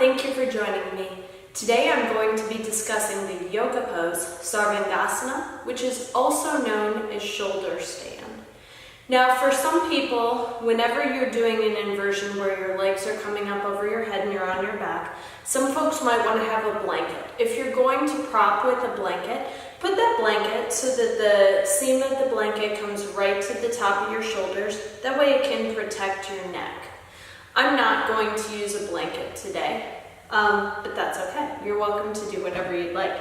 thank you for joining me. Today I'm going to be discussing the yoga pose, Sarvangasana, which is also known as shoulder stand. Now for some people, whenever you're doing an inversion where your legs are coming up over your head and you're on your back, some folks might want to have a blanket. If you're going to prop with a blanket, put that blanket so that the seam of the blanket comes right to the top of your shoulders. That way it can protect your neck. I'm not going to use a blanket today, but that's okay. You're welcome to do whatever you'd like.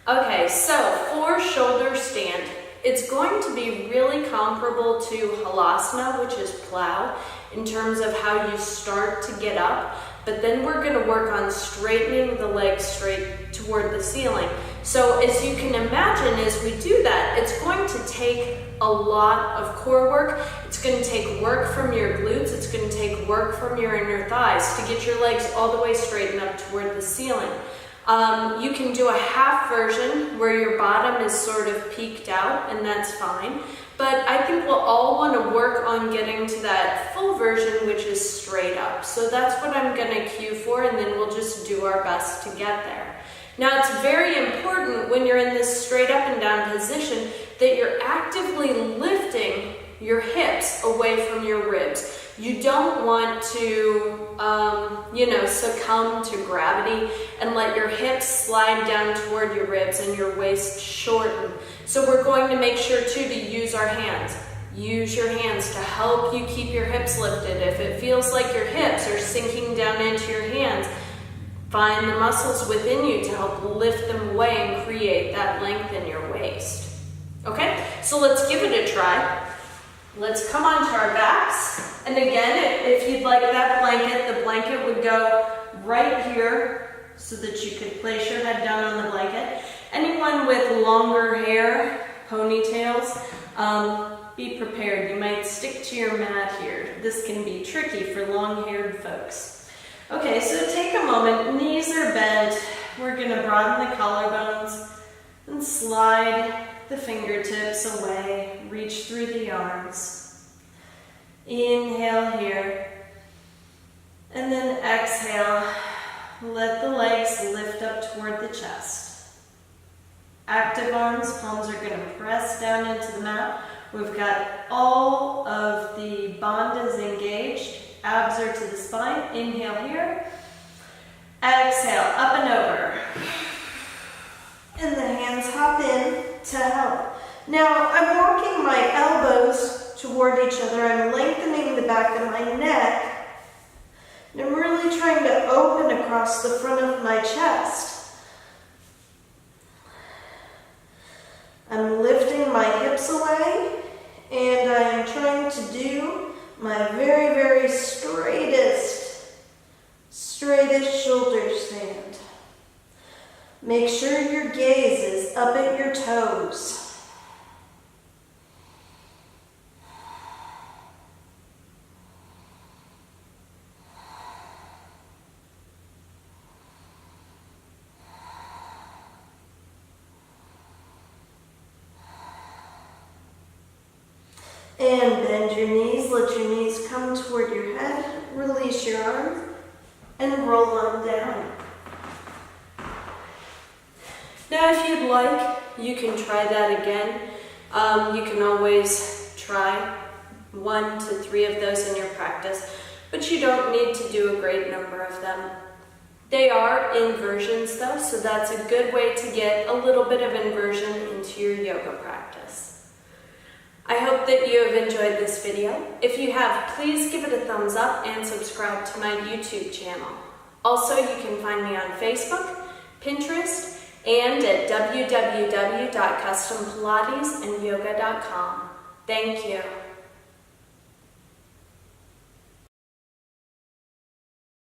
Okay, so for shoulder stand, it's going to be really comparable to halasana, which is plow, in terms of how you start to get up, but then we're going to work on straightening the legs straight toward the ceiling. So as you can imagine, as we do that, it's going to take a lot of core work. It's going to take work from your glutes. It's going to take work from your inner thighs to get your legs all the way straight and up toward the ceiling. You can do a half version where your bottom is sort of peeked out, and that's fine. But I think we'll all want to work on getting to that full version, which is straight up. So that's what I'm going to cue for, and then we'll just do our best to get there. Now it's very important when you're in this straight up and down position that you're actively lifting your hips away from your ribs. You don't want to, succumb to gravity and let your hips slide down toward your ribs and your waist shorten. So we're going to make sure too to use our hands. Use your hands to help you keep your hips lifted. If it feels like your hips are sinking down into your hands, find the muscles within you to help lift them away and create that length in your waist. Okay, so let's give it a try. Let's come onto our backs. And again, if you'd like that blanket, the blanket would go right here so that you could place your head down on the blanket. Anyone with longer hair, ponytails, be prepared. You might stick to your mat here. This can be tricky for long-haired folks. Okay, so take a moment, knees are bent. We're gonna broaden the collarbones and slide the fingertips away, reach through the arms. Inhale here, and then exhale. Let the legs lift up toward the chest. Active arms, palms are gonna press down into the mat. We've got all of the bandhas engaged. Abs are to the spine. Inhale here. Exhale, up and over. And the hands hop in to help. Now, I'm walking my elbows toward each other. I'm lengthening the back of my neck. And I'm really trying to open across the front of my chest. I'm lifting my hips away, and I am trying to do my very, very straightest shoulder stand. Make sure your gaze is up at your toes. And bend your knees, let your knees come toward your head, release your arms, and roll on down. Now if you'd like, you can try that again. You can always try 1 to 3 of those in your practice, but you don't need to do a great number of them. They are inversions though, so that's a good way to get a little bit of inversion into your yoga practice. I hope that you have enjoyed this video. If you have, please give it a thumbs up and subscribe to my YouTube channel. Also, you can find me on Facebook, Pinterest, and at www.custompilatesandyoga.com. Thank you.